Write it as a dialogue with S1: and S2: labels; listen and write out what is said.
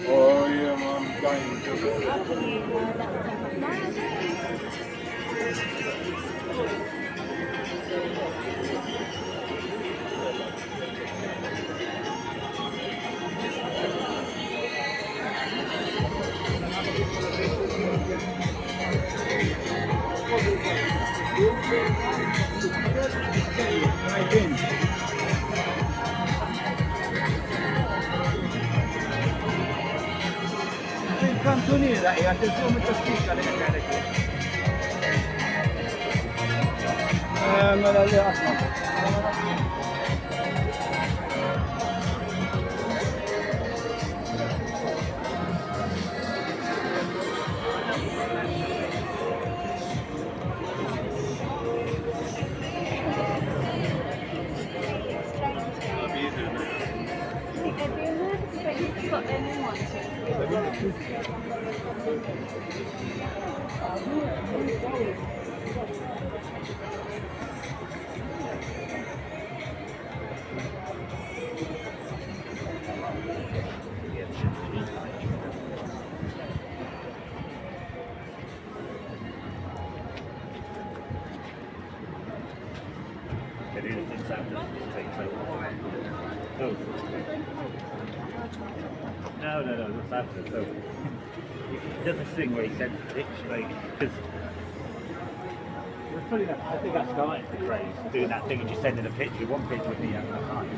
S1: Oh yeah, man, I'm dying. Cantoniera e attenzione a spicca le cariche. Me la
S2: No, that's after. So he does this thing where he sends a picture, like, because I think I started the craze doing that thing and just sending a picture, one picture of me at a time.